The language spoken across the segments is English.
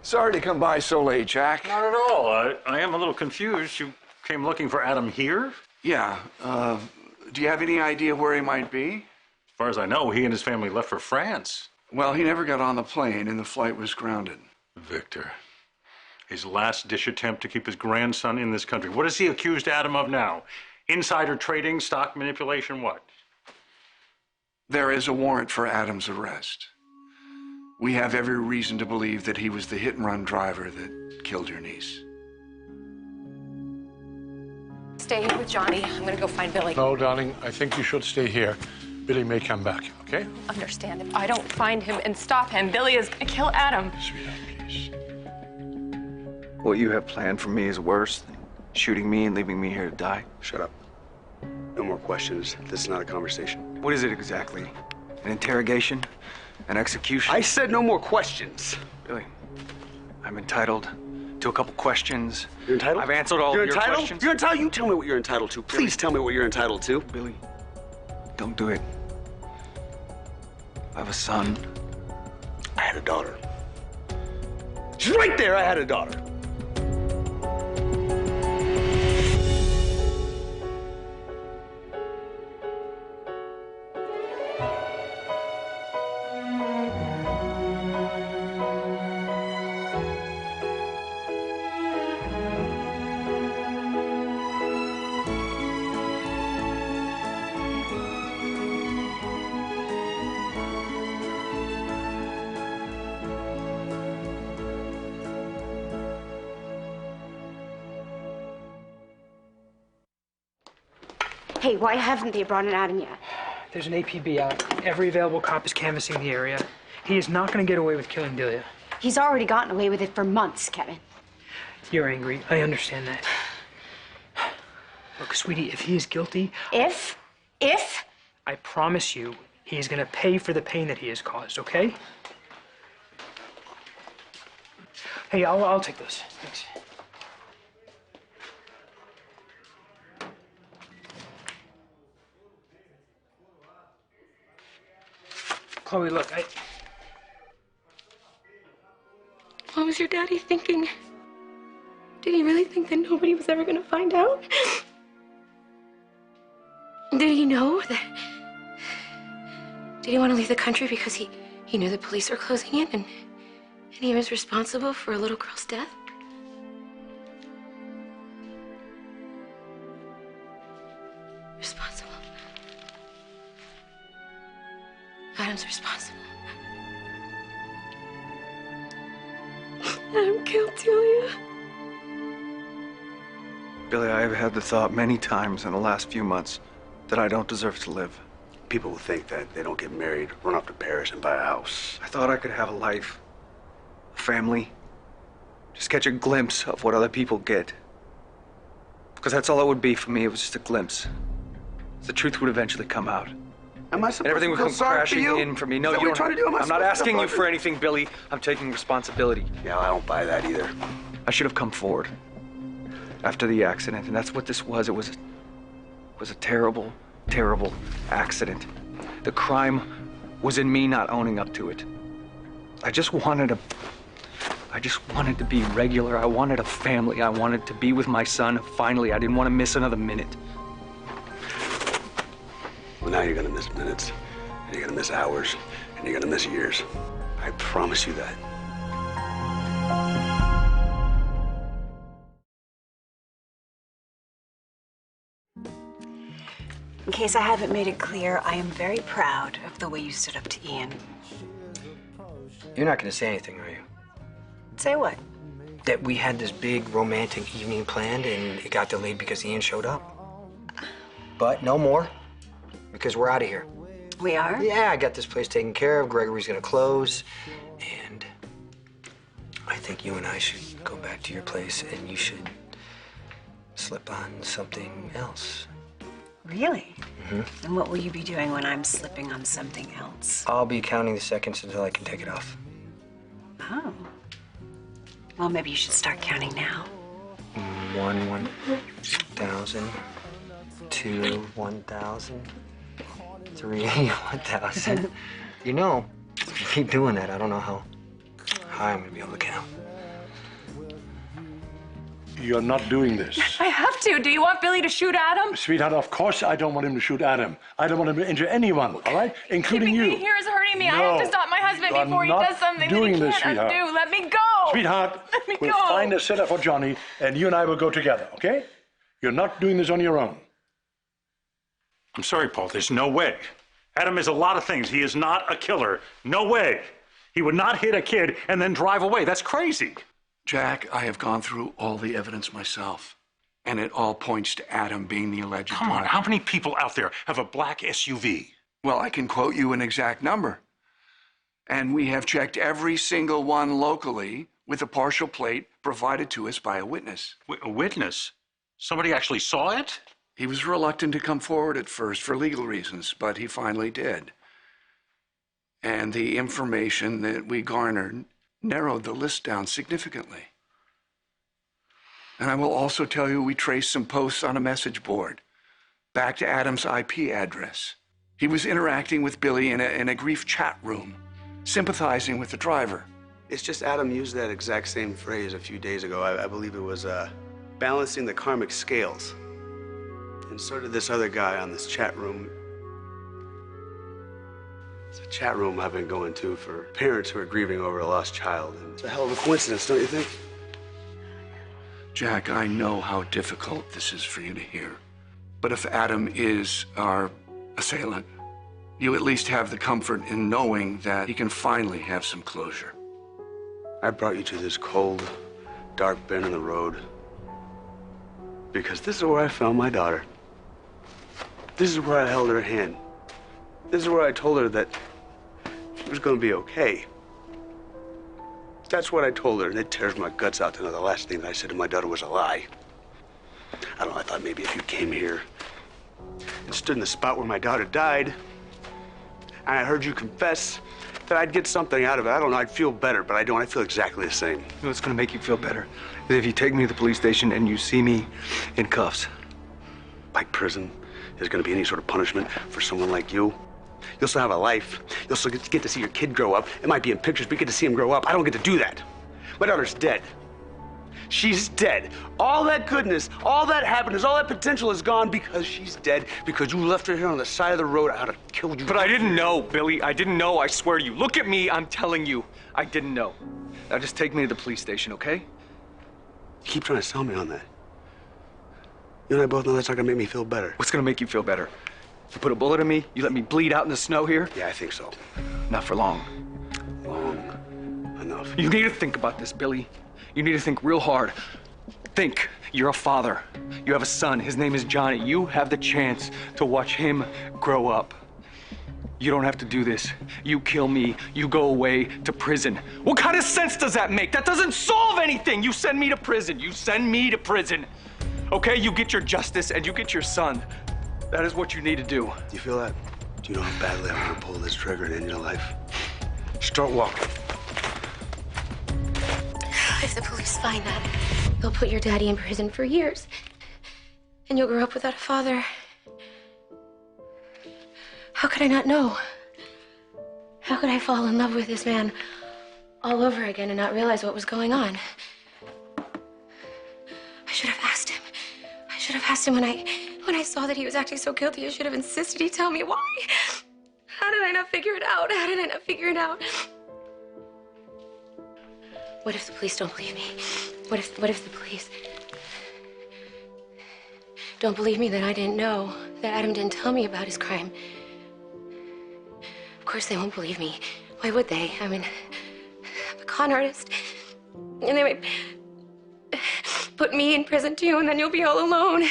Sorry to come by so late, Jack. Not at all. I am a little confused. You came looking for Adam here? Yeah. Do you have any idea where he might be? As far as I know, he and his family left for France. Well, he never got on the plane and the flight was grounded. Victor. His last-ditch attempt to keep his grandson in this country. What has he accused Adam of now? Insider trading, stock manipulation, what? There is a warrant for Adam's arrest. We have every reason to believe that he was the hit-and-run driver that killed your niece. Stay here with Johnny. I'm gonna go find Billy. No, darling, I think you should stay here. Billy may come back, okay? Understand, if I don't find him and stop him, Billy is gonna kill Adam. Sweetheart, please. What you have planned for me is worse than shooting me and leaving me here to die. Shut up. No more questions. This is not a conversation. What is it exactly? An interrogation? An execution? I said no more questions. Billy, I'm entitled to a couple questions. You're entitled? I've answered all You're of your entitled? questions. You're entitled? You tell me what you're entitled to. Please tell me what you're entitled to. Billy, don't do it. I have a son. I had a daughter. She's right there. I had a daughter. Hey, why haven't they brought in Adam yet? There's an APB out. Every available cop is canvassing the area. He is not going to get away with killing Delia. He's already gotten away with it for months, Kevin. You're angry. I understand that. Look, sweetie, if he is guilty... If? I promise you, he is going to pay for the pain that he has caused, okay? Hey, I'll take those. Thanks. Chloe, look, What was your daddy thinking? Did he really think that nobody was ever gonna find out? Did he know that... Did he want to leave the country because he knew the police were closing in and he was responsible for a little girl's death? Responsible. Adam's responsible. Adam killed Delia. Billy, I have had the thought many times in the last few months that I don't deserve to live. People will think that they don't get married, run off to Paris, and buy a house. I thought I could have a life, a family, just catch a glimpse of what other people get. Because that's all it would be for me. It was just a glimpse. The truth would eventually come out. Am I supposed And everything to would feel come sorry crashing for you? in for me. No, Is that you what don't. you're trying to do? Am I I'm not supposed to asking you feel for anything, Billy. I'm taking responsibility. Yeah, I don't buy that either. I should have come forward after the accident, and that's what this was. It was a terrible, terrible accident. The crime was in me not owning up to it. I just wanted to be regular. I wanted a family. I wanted to be with my son. Finally, I didn't want to miss another minute. Well, now you're gonna miss minutes, and you're gonna miss hours, and you're gonna miss years. I promise you that. In case I haven't made it clear, I am very proud of the way you stood up to Ian. You're not going to say anything, are you? Say what? That we had this big romantic evening planned and it got delayed because Ian showed up? But no more, because we're out of here. We are? Yeah, I got this place taken care of. Gregory's going to close. And I think you and I should go back to your place and you should slip on something else. Really? Mm-hmm. And what will you be doing when I'm slipping on something else? I'll be counting the seconds until I can take it off. Oh. Well, maybe you should start counting now. 1,000. 2, 1,000. 3, 1,000. You know, if you keep doing that, I don't know how high I'm gonna be able to count. You're not doing this. I have to. Do you want Billy to shoot Adam? Sweetheart, of course I don't want him to shoot Adam. I don't want him to injure anyone, all right? Including Keeping you. me here is hurting me. I No, have to stop my husband you're before he not does something doing that he this, can't sweetheart. undo. Let me go. Sweetheart, Let me we'll go. find a sitter for Johnny, and you and I will go together, okay? You're not doing this on your own. I'm sorry, Paul, there's no way. Adam is a lot of things. He is not a killer. No way. He would not hit a kid and then drive away. That's crazy. Jack, I have gone through all the evidence myself, and it all points to Adam being the alleged Come on, driver. how many people out there have a black SUV? Well, I can quote you an exact number. And we have checked every single one locally with a partial plate provided to us by a witness. A witness? Somebody actually saw it? He was reluctant to come forward at first for legal reasons, but he finally did. And the information that we garnered narrowed the list down significantly. And I will also tell you we traced some posts on a message board back to Adam's IP address. He was interacting with Billy in a grief chat room, sympathizing with the driver. It's just Adam used that exact same phrase a few days ago. I believe it was balancing the karmic scales. And so did this other guy on this chat room. It's a chat room I've been going to for parents who are grieving over a lost child. And it's a hell of a coincidence, don't you think? Jack, I know how difficult this is for you to hear. But if Adam is our assailant, you at least have the comfort in knowing that he can finally have some closure. I brought you to this cold, dark bend in the road because this is where I found my daughter. This is where I held her hand. This is where I told her that she was going to be okay. That's what I told her, and it tears my guts out to know the last thing that I said to my daughter was a lie. I don't know, I thought maybe if you came here and stood in the spot where my daughter died, and I heard you confess, that I'd get something out of it. I don't know, I'd feel better, but I don't. I feel exactly the same. You know what's gonna make you feel better? If you take me to the police station and you see me in cuffs. Like prison is gonna be any sort of punishment for someone like you. You'll still have a life. You'll still get to see your kid grow up. It might be in pictures, but you get to see him grow up. I don't get to do that. My daughter's dead. She's dead. All that goodness, all that happiness, all that potential is gone because she's dead, because you left her here on the side of the road. I ought to kill you. But I didn't know, Billy. I didn't know, I swear to you. Look at me, I'm telling you. I didn't know. Now just take me to the police station, okay? You keep trying to sell me on that. You and I both know that's not gonna make me feel better. What's gonna make you feel better? You put a bullet in me? You let me bleed out in the snow here? Yeah, I think so. Not for long. Long enough. You need to think about this, Billy. You need to think real hard. Think. You're a father. You have a son. His name is Johnny. You have the chance to watch him grow up. You don't have to do this. You kill me. You go away to prison. What kind of sense does that make? That doesn't solve anything. You send me to prison. You send me to prison. Okay? You get your justice and you get your son. That is what you need to do. You feel that? Do you know how badly I want to pull this trigger and end your life? Start walking. If the police find that, they'll put your daddy in prison for years. And you'll grow up without a father. How could I not know? How could I fall in love with this man all over again and not realize what was going on? I should have asked him. I should have asked him when I saw that he was acting so guilty. I should have insisted he tell me why. How did I not figure it out? How did I not figure it out? What if the police don't believe me? What if the police don't believe me that I didn't know, that Adam didn't tell me about his crime? Of course they won't believe me. Why would they? I mean, I'm a con artist. And they might put me in prison too, and then you'll be all alone.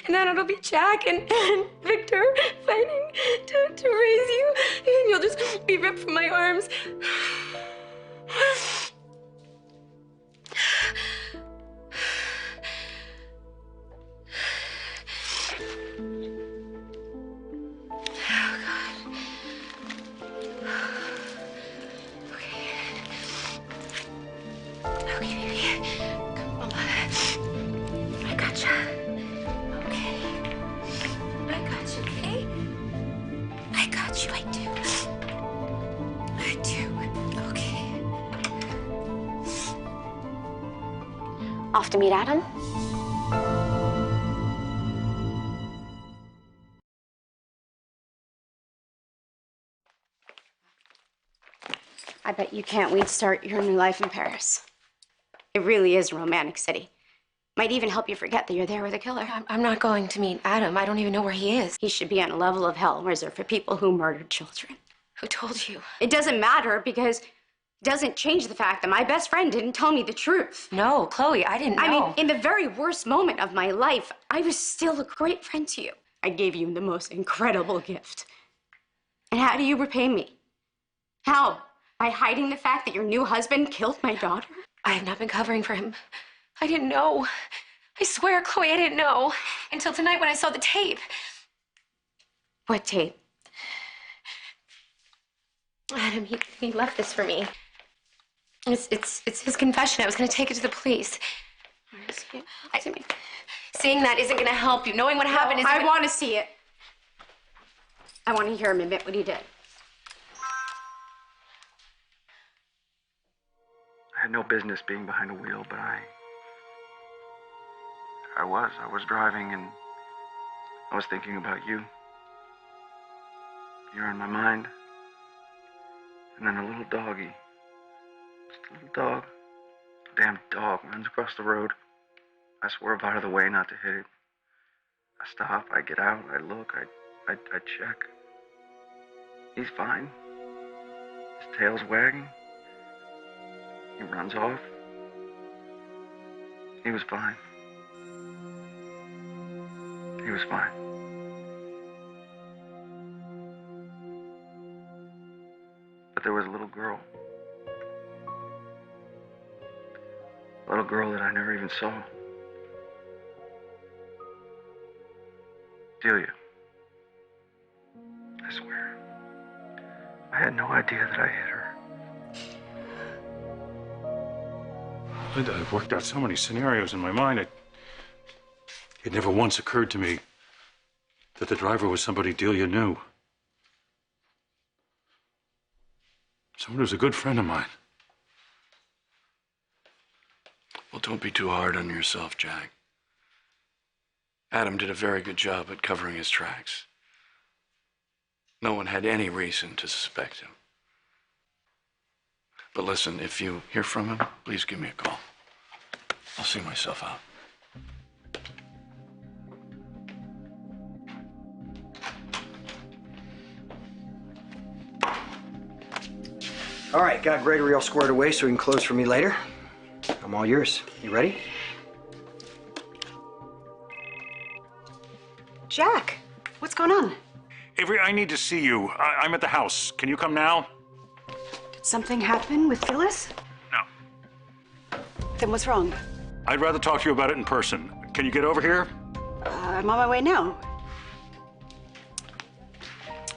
And then it'll be Jack and Victor fighting to raise you. And you'll just be ripped from my arms. Off to meet Adam? I bet you can't wait to start your new life in Paris. It really is a romantic city. Might even help you forget that you're there with a killer. I'm not going to meet Adam. I don't even know where he is. He should be on a level of hell reserved for people who murdered children. Who told you? It doesn't matter because it doesn't change the fact that my best friend didn't tell me the truth. No, Chloe, I didn't know. I mean, in the very worst moment of my life, I was still a great friend to you. I gave you the most incredible gift. And how do you repay me? How? By hiding the fact that your new husband killed my daughter? I have not been covering for him. I didn't know. I swear, Chloe, I didn't know. Until tonight when I saw the tape. What tape? Adam, he left this for me. It's his confession. I was going to take it to the police. Seeing that isn't going to help you. Knowing what happened is. I want to see it. I want to hear him admit what he did. I had no business being behind a wheel, but I was driving and I was thinking about you. You're in my mind. And then a little doggy, just a little dog, damn dog runs across the road. I swerve out of the way not to hit it. I stop, I get out, I look, I check. He's fine. His tail's wagging. He runs off. He was fine. He was fine. But there was a little girl. A little girl that I never even saw. Delia. I swear. I had no idea that I hit her. I've worked out so many scenarios in my mind. It never once occurred to me that the driver was somebody Delia knew. Someone who's a good friend of mine. Well, don't be too hard on yourself, Jack. Adam did a very good job at covering his tracks. No one had any reason to suspect him. But listen, if you hear from him, please give me a call. I'll see myself out. All right, got Gregory all squared away so he can close for me later. I'm all yours. You ready? Jack, what's going on? Avery, I need to see you. I'm at the house. Can you come now? Did something happen with Phyllis? No. Then what's wrong? I'd rather talk to you about it in person. Can you get over here? I'm on my way now.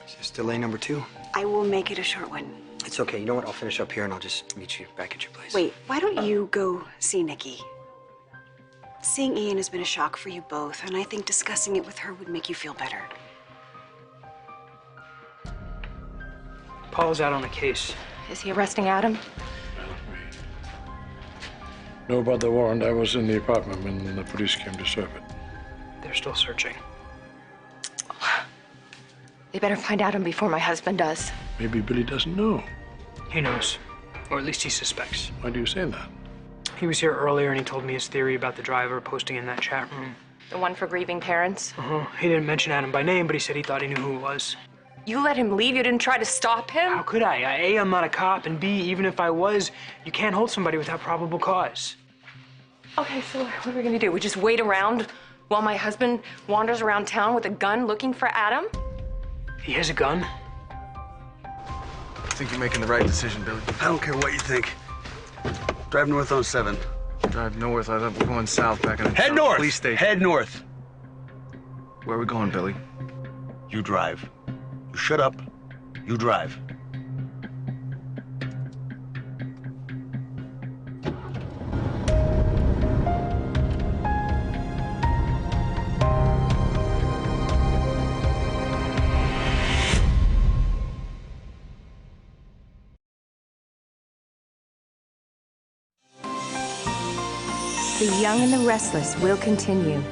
Is this delay number 2? I will make it a short one. It's okay. You know what? I'll finish up here and I'll just meet you back at your place. Wait, why don't you go see Nikki? Seeing Ian has been a shock for you both, and I think discussing it with her would make you feel better. Paul's out on the case. Is he arresting Adam? Know about the warrant. I was in the apartment when the police came to serve it. They're still searching. They better find Adam before my husband does. Maybe Billy doesn't know. He knows, or at least he suspects. Why do you say that? He was here earlier and he told me his theory about the driver posting in that chat room. The one for grieving parents? He didn't mention Adam by name, but he said he thought he knew who it was. You let him leave? You didn't try to stop him? How could I? A, I'm not a cop, and B, even if I was, you can't hold somebody without probable cause. Okay, so what are we gonna do? We just wait around while my husband wanders around town with a gun looking for Adam? He has a gun? I think you're making the right decision, Billy. I don't care what you think. Drive north on 7. Drive north. I thought we're going south back in the Head north. police station. Head north. Where are we going, Billy? You drive. You shut up. You drive. The Young and the Restless will continue.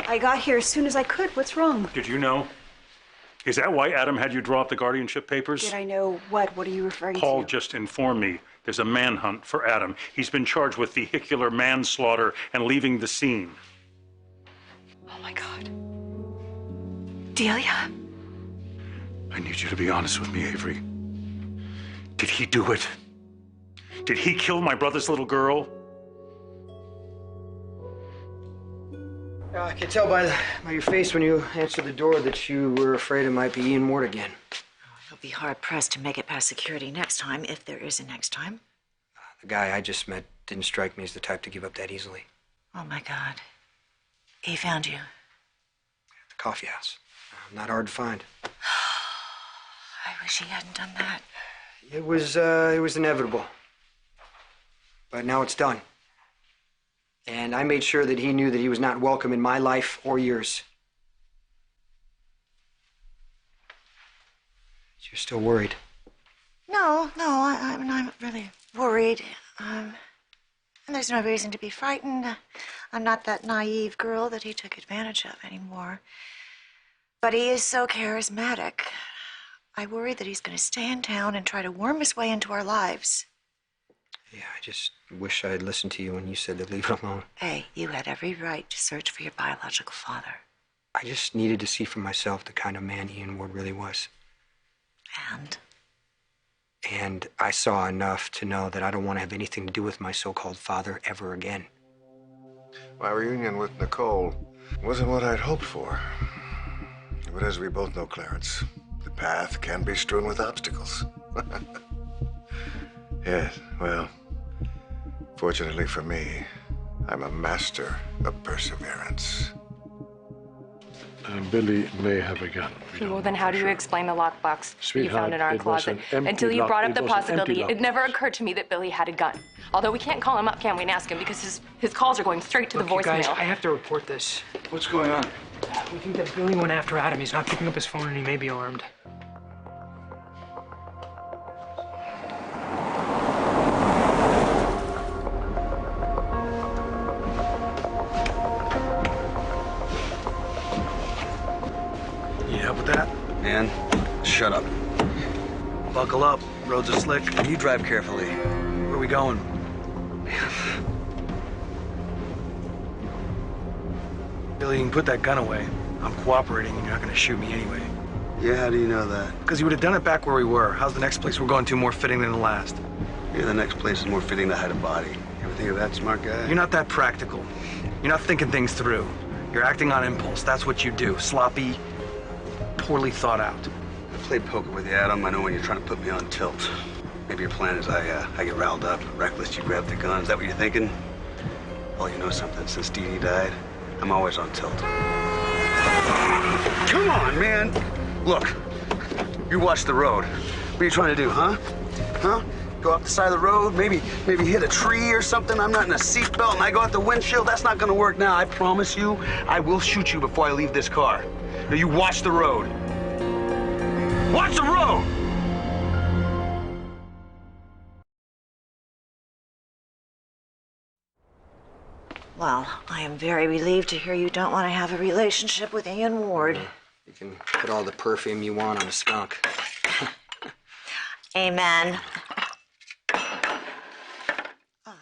I got here as soon as I could. What's wrong? Did you know? Is that why Adam had you draw up the guardianship papers? Did I know what? What are you referring Paul to? just informed me there's a manhunt for Adam. He's been charged with vehicular manslaughter and leaving the scene. Oh my God. Delia? I need you to be honest with me, Avery. Did he do it? Did he kill my brother's little girl? I can tell by your face when you answered the door that you were afraid it might be Ian Ward again. You'll be hard-pressed to make it past security next time, if there is a next time. The guy I just met didn't strike me as the type to give up that easily. Oh, my God. He found you. At the coffee house. Not hard to find. I wish he hadn't done that. It was inevitable. But now it's done. And I made sure that he knew that he was not welcome in my life or yours. You're still worried. No, I'm not really worried. And there's no reason to be frightened. I'm not that naive girl that he took advantage of anymore. But he is so charismatic. I worry that he's going to stay in town and try to worm his way into our lives. Yeah, I just wish I had listened to you when you said to leave it alone. Hey, you had every right to search for your biological father. I just needed to see for myself the kind of man Ian Ward really was. And? And I saw enough to know that I don't want to have anything to do with my so-called father ever again. My reunion with Nicole wasn't what I'd hoped for. But as we both know, Clarence, the path can be strewn with obstacles. Yes, well, fortunately for me, I'm a master of perseverance. Billy may have a gun. Well, then how do you explain the lockbox you found in our it was closet? an empty Until you brought up it the was an empty possibility, it lockbox. never occurred to me that Billy had a gun. Although we can't call him up, can we, and ask him, because his calls are going straight to Look, the you guys, voicemail. I have to report this. What's going on? We think that Billy went after Adam. He's not picking up his phone and he may be armed. Need help with that? Man, shut up. Buckle up. Roads are slick. You drive carefully. Where are we going? Billy, you can put that gun away. I'm cooperating and you're not gonna shoot me anyway. Yeah, how do you know that? Because you would have done it back where we were. How's the next place we're going to more fitting than the last? Yeah, the next place is more fitting to hide a body. You ever think of that, smart guy? You're not that practical. You're not thinking things through. You're acting on impulse. That's what you do. Sloppy, poorly thought out. I played poker with you, Adam. I know when you're trying to put me on tilt. Maybe your plan is I get riled up, reckless, you grab the gun. Is that what you're thinking? Oh, you know something? Since Dee Dee died, I'm always on tilt. Come on, man. Look, you watch the road. What are you trying to do, huh? Huh? Go off the side of the road, maybe hit a tree or something. I'm not in a seatbelt and I go out the windshield. That's not gonna work now. I promise you, I will shoot you before I leave this car. Now you watch the road. Watch the road! Well, I am very relieved to hear you don't want to have a relationship with Ian Ward. You can put all the perfume you want on a skunk. Amen. I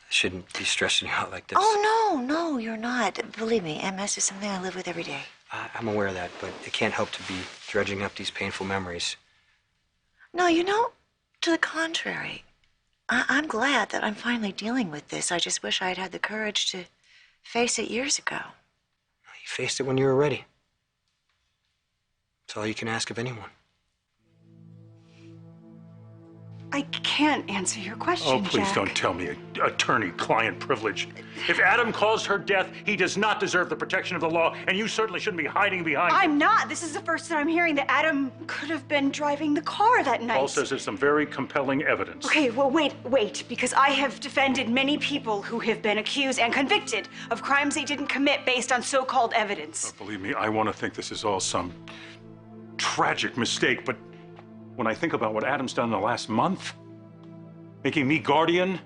shouldn't be stressing you out like this. Oh, no, you're not. Believe me, MS is something I live with every day. I'm aware of that, but it can't help to be dredging up these painful memories. No, to the contrary. I'm glad that I'm finally dealing with this. I just wish I'd had the courage to face it years ago. You faced it when you were ready. That's all you can ask of anyone. I can't answer your question, Oh, please Jack. don't tell me attorney-client privilege. If Adam caused her death, he does not deserve the protection of the law, and you certainly shouldn't be hiding behind I'm not. This is the first time I'm hearing that Adam could have been driving the car that night. Paul says there's some very compelling evidence. Okay, well, wait, because I have defended many people who have been accused and convicted of crimes they didn't commit based on so-called evidence. Oh, believe me, I want to think this is all some tragic mistake, but when I think about what Adam's done in the last month, making me guardian,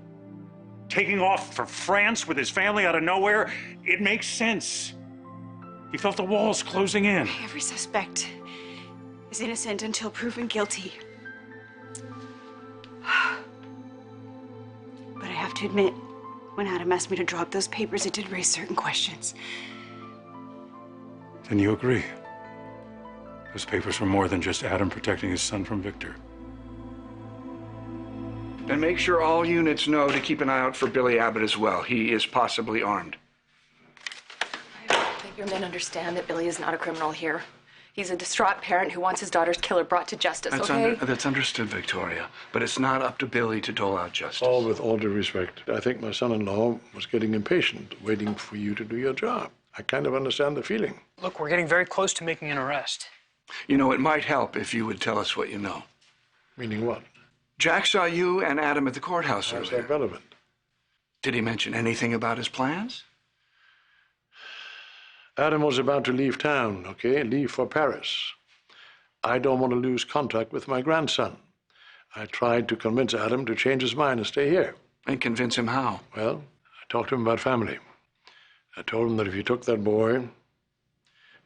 taking off for France with his family out of nowhere, it makes sense. He felt the walls closing in. Every suspect is innocent until proven guilty. But I have to admit, when Adam asked me to drop those papers, it did raise certain questions. Then you agree. Those papers were more than just Adam protecting his son from Victor. And make sure all units know to keep an eye out for Billy Abbott as well. He is possibly armed. I think your men understand that Billy is not a criminal here. He's a distraught parent who wants his daughter's killer brought to justice, okay? That's understood, Victoria. But it's not up to Billy to dole out justice. All with all due respect. I think my son-in-law was getting impatient, waiting for you to do your job. I kind of understand the feeling. Look, we're getting very close to making an arrest. You know, it might help if you would tell us what you know. Meaning what? Jack saw you and Adam at the courthouse How's earlier. that relevant? Did he mention anything about his plans? Adam was about to leave town, okay? Leave for Paris. I don't want to lose contact with my grandson. I tried to convince Adam to change his mind and stay here. And convince him how? Well, I talked to him about family. I told him that if he took that boy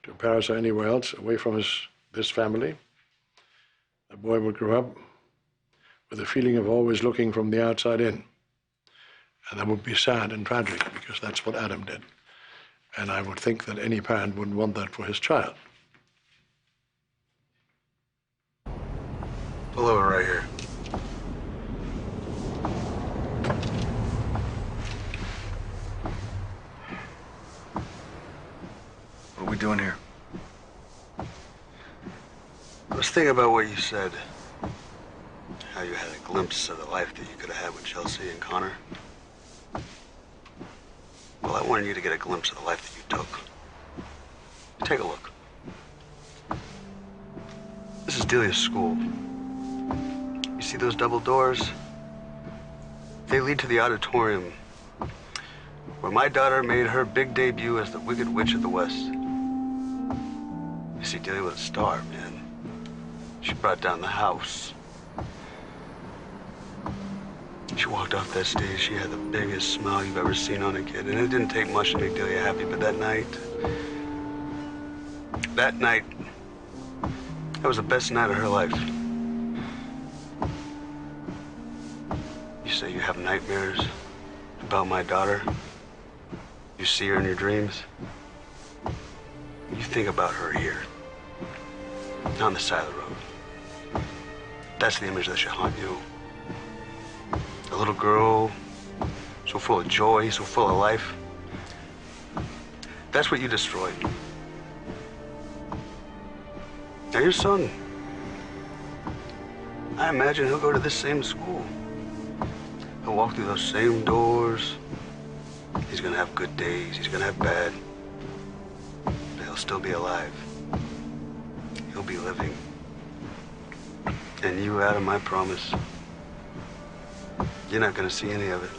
to Paris or anywhere else, away from this family, the boy would grow up with a feeling of always looking from the outside in. And that would be sad and tragic, because that's what Adam did. And I would think that any parent wouldn't want that for his child. Pull over right here. What are we doing here? I was thinking about what you said. How you had a glimpse of the life that you could have had with Chelsea and Connor. Well, I wanted you to get a glimpse of the life that you took. Take a look. This is Delia's school. You see those double doors? They lead to the auditorium where my daughter made her big debut as the Wicked Witch of the West. You see, Delia was a star, man. She brought down the house. She walked off that stage, she had the biggest smile you've ever seen on a kid. And it didn't take much to make Delia happy, but that night, that was the best night of her life. You say you have nightmares about my daughter. You see her in your dreams. You think about her here, on the side of the road. That's the image that should haunt you. A little girl, so full of joy, so full of life. That's what you destroyed. Now your son, I imagine he'll go to this same school. He'll walk through those same doors. He's gonna have good days, he's gonna have bad. But he'll still be alive. He'll be living. And you, Adam, I promise, you're not gonna see any of it.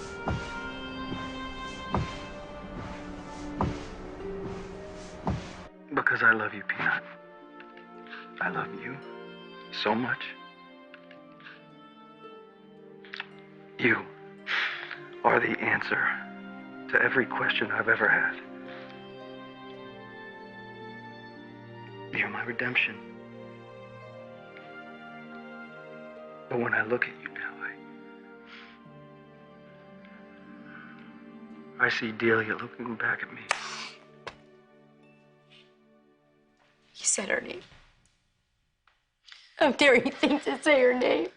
Because I love you, Peanut. I love you so much. You are the answer to every question I've ever had. You're my redemption. But when I look at you now, I see Delia looking back at me. You said her name. How dare you think to say her name?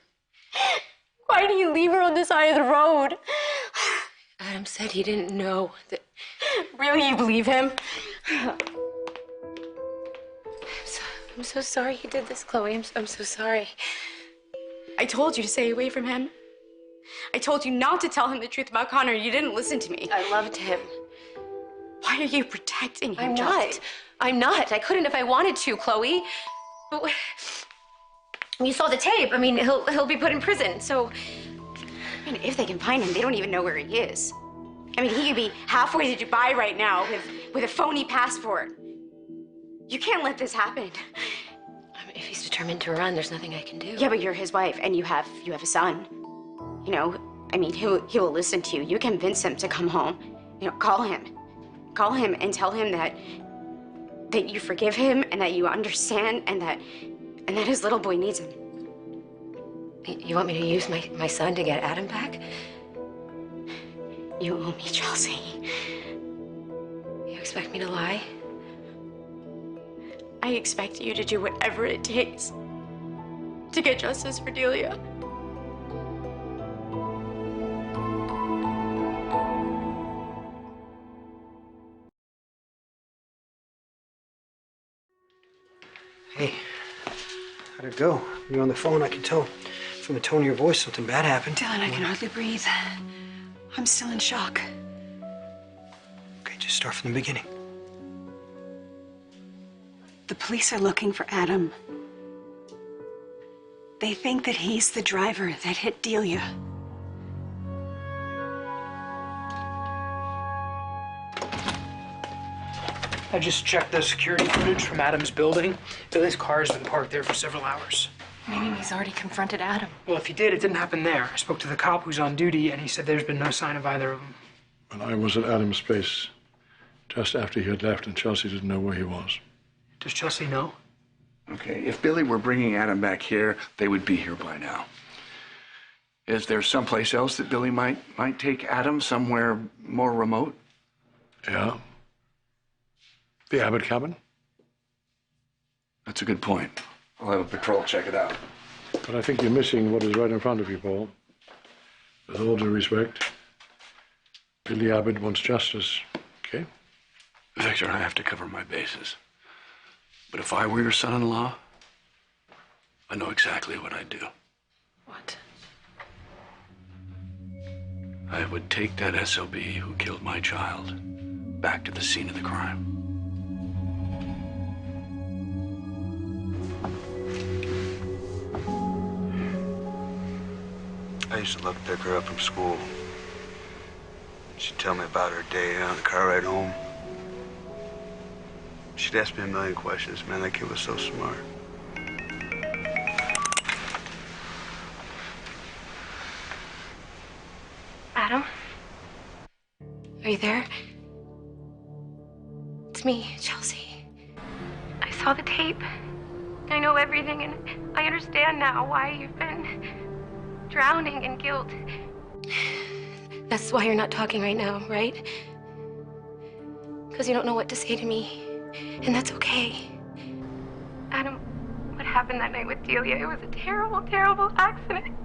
Why do you leave her on the side of the road? Adam said he didn't know that. Really, you believe him? I'm so sorry he did this, Chloe. I'm so sorry. I told you to stay away from him. I told you not to tell him the truth about Connor. You didn't listen to me. I loved him. Why are you protecting him, I'm Chelsea? not. I'm not. I couldn't if I wanted to, Chloe. But you saw the tape. I mean, he'll be put in prison, so... I mean, if they can find him, they don't even know where he is. I mean, he could be halfway to Dubai right now with a phony passport. You can't let this happen. If he's determined to run, there's nothing I can do. Yeah, but you're his wife, and you have a son. You know, I mean, he will listen to you. You convince him to come home. You know, call him and tell him that you forgive him and that you understand and that his little boy needs him. You want me to use my son to get Adam back? You owe me, Chelsea. You expect me to lie? I expect you to do whatever it takes to get justice for Delia. Hey, how'd it go? You're on the phone, I can tell from the tone of your voice something bad happened. Dylan, I can hardly breathe. I'm still in shock. Okay, just start from the beginning. The police are looking for Adam. They think that he's the driver that hit Delia. I just checked the security footage from Adam's building. Billy's car has been parked there for several hours. Maybe he's already confronted Adam. Well, if he did, it didn't happen there. I spoke to the cop who's on duty, and he said there's been no sign of either of them. When I was at Adam's place, just after he had left, and Chelsea didn't know where he was. Does Chelsea know? Okay, if Billy were bringing Adam back here, they would be here by now. Is there someplace else that Billy might take Adam, somewhere more remote? Yeah. The Abbott cabin? That's a good point. I'll have a patrol check it out. But I think you're missing what is right in front of you, Paul. With all due respect, Billy Abbott wants justice, okay? Victor, I have to cover my bases. But if I were your son-in-law, I know exactly what I'd do. What? I would take that SOB who killed my child back to the scene of the crime. I used to love to pick her up from school. She'd tell me about her day on the car ride home. She'd ask me a million questions. Man, that kid was so smart. Adam? Are you there? It's me, Chelsea. I saw the tape. I know everything, and I understand now why you've been drowning in guilt. That's why you're not talking right now, right? Because you don't know what to say to me, and that's okay. Adam, what happened that night with Delia? It was a terrible, terrible accident.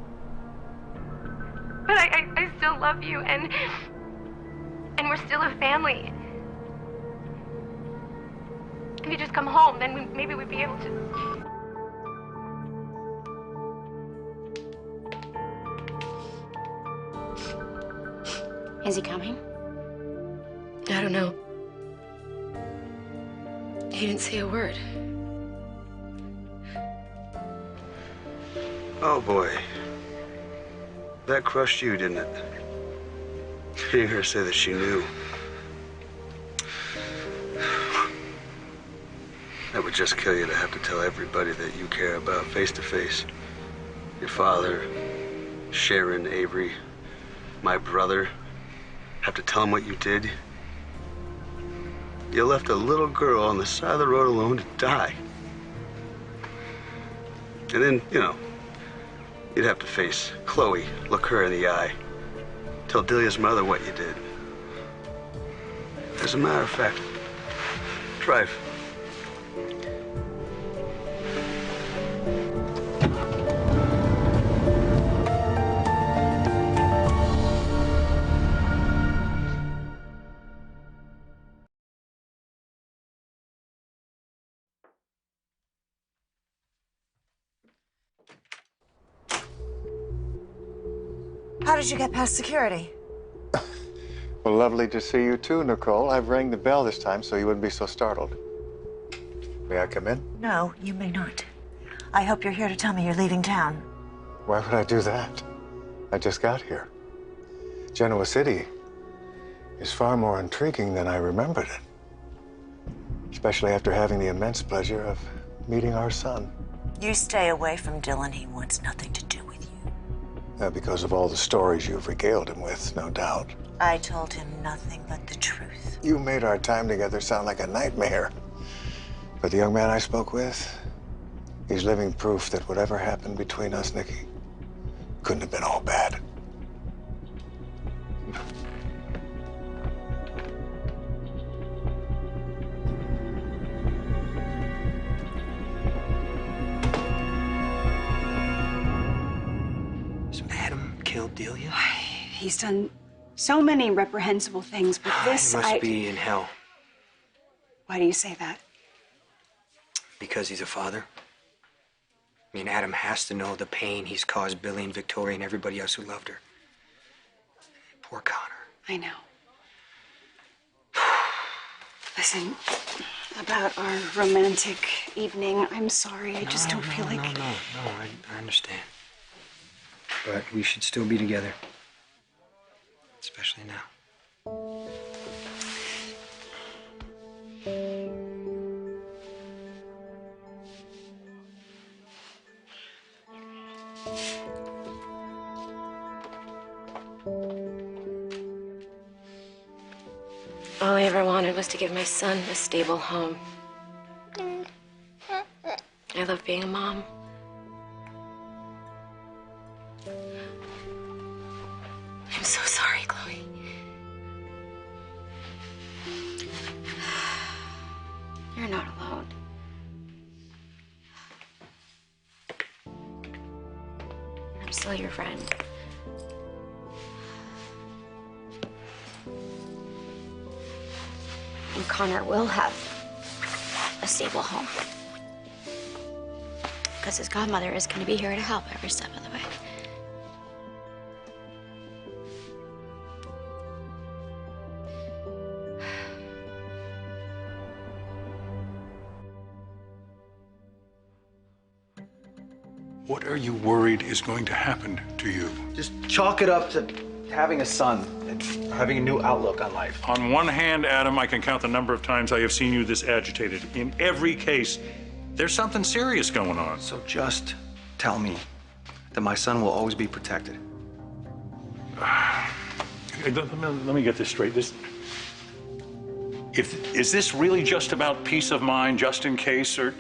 But I still love you, and we're still a family. If you just come home, then maybe we'd be able to... Is he coming? I don't know. He didn't say a word. Oh, boy. That crushed you, didn't it? You hear her say that she knew. That would just kill you to have to tell everybody that you care about face to face. Your father, Sharon, Avery, my brother. Have to tell them what you did. You left a little girl on the side of the road alone to die. And then, you know, you'd have to face Chloe, look her in the eye, tell Delia's mother what you did. As a matter of fact, drive. How did you get past security? Well, lovely to see you too, Nicole. I've rang the bell this time so you wouldn't be so startled. May I come in? No, you may not. I hope you're here to tell me you're leaving town. Why would I do that? I just got here. Genoa City is far more intriguing than I remembered it. Especially after having the immense pleasure of meeting our son. You stay away from Dylan. He wants nothing to do with you. Because of all the stories you've regaled him with, no doubt. I told him nothing but the truth. You made our time together sound like a nightmare. But the young man I spoke with, he's living proof that whatever happened between us, Nikki, couldn't have been all bad. So Adam killed Delia? He's done so many reprehensible things, but this, He must be in hell. Why do you say that? Because he's a father. I mean, Adam has to know the pain he's caused Billy and Victoria and everybody else who loved her. Poor Connor. I know. Listen, about our romantic evening, I'm sorry. I just don't feel like... No, I understand. But we should still be together. Especially now. All I ever wanted was to give my son a stable home. I love being a mom. I'm so sorry, Chloe. You're not alone. I'm still your friend. And Connor will have a stable home. Because his godmother is going to be here to help every step of the way. What are you worried is going to happen to you? Just chalk it up to having a son and having a new outlook on life. On one hand, Adam, I can count the number of times I have seen you this agitated. In every case, there's something serious going on. So just tell me that my son will always be protected. Let me get this straight. Is this really just about peace of mind, just in case, or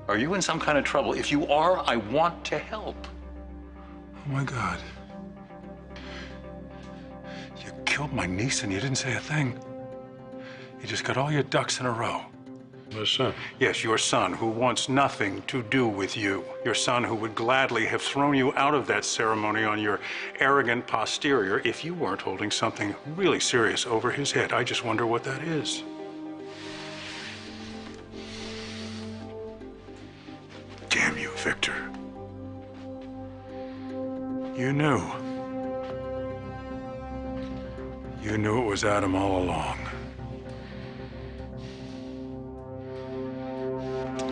are you in some kind of trouble? If you are, I want to help. Oh, my God. You killed my niece and you didn't say a thing. You just got all your ducks in a row. My son? Yes, your son, who wants nothing to do with you. Your son who would gladly have thrown you out of that ceremony on your arrogant posterior if you weren't holding something really serious over his head. I just wonder what that is. Damn you, Victor. You knew. You knew it was Adam all along.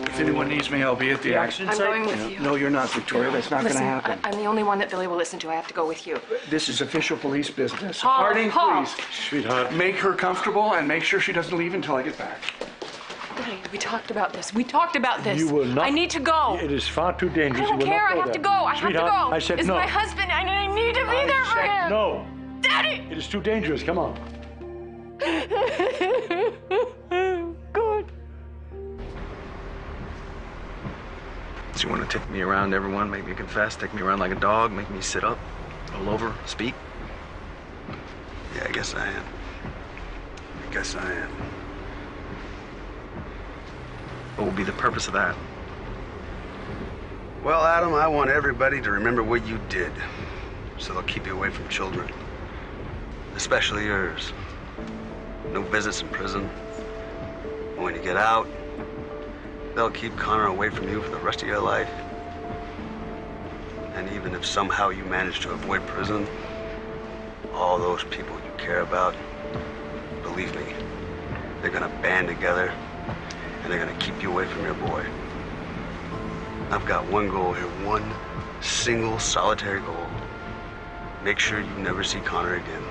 If anyone needs me, I'll be at the accident I'm site. going with you. No, you're not, Victoria. That's not going to Listen, happen. I'm the only one that Billy will listen to. I have to go with you. This is official police business. Paul, Harding, Paul. please. Sweetheart. Make her comfortable and make sure she doesn't leave until I get back. Daddy, we talked about this. We talked about this. You will not. I need to go. It is far too dangerous. I don't You will care. not I have there. to go. I have to Sweetheart, go. I said This no. is my husband, and I need to be there for him. No. Daddy! It is too dangerous. Come on. God. So you want to take me around everyone, make me confess, take me around like a dog, make me sit up, roll over, speak? Yeah, I guess I am. What would be the purpose of that? Well, Adam, I want everybody to remember what you did, so they'll keep you away from children, especially yours. No visits in prison. When you get out, they'll keep Connor away from you for the rest of your life. And even if somehow you manage to avoid prison, all those people you care about, believe me, they're gonna band together and they're gonna keep you away from your boy. I've got one goal here, one single solitary goal. Make sure you never see Connor again.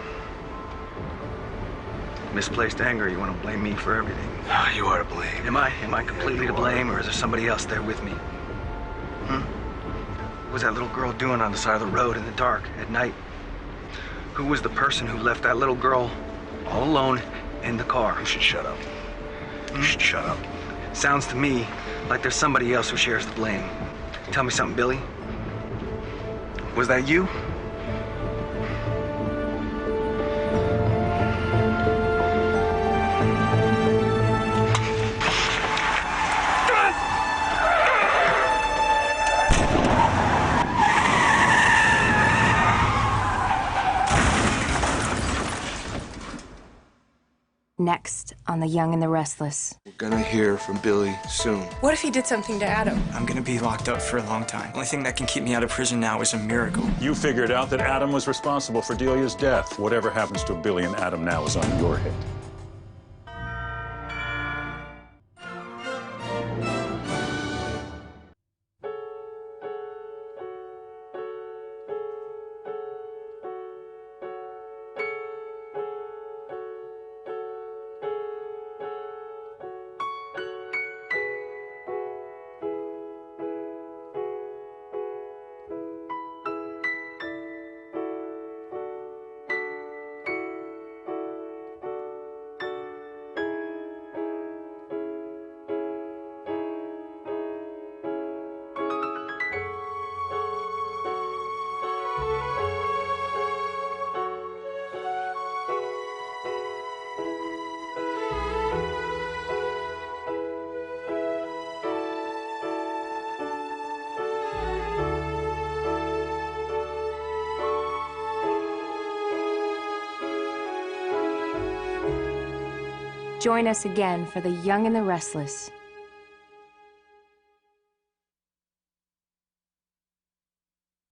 Misplaced anger, you want to blame me for everything. You are to blame. Am I completely to blame, or is there somebody else there with me? What was that little girl doing on the side of the road in the dark at night? Who was the person who left that little girl all alone in the car? You should shut up. You should shut up. Sounds to me like there's somebody else who shares the blame. Tell me something, Billy. Was that you? Next on The Young and the Restless. We're gonna hear from Billy soon. What if he did something to Adam? I'm gonna be locked up for a long time. The only thing that can keep me out of prison now is a miracle. You figured out that Adam was responsible for Delia's death. Whatever happens to Billy and Adam now is on your head. Join us again for The Young and the Restless.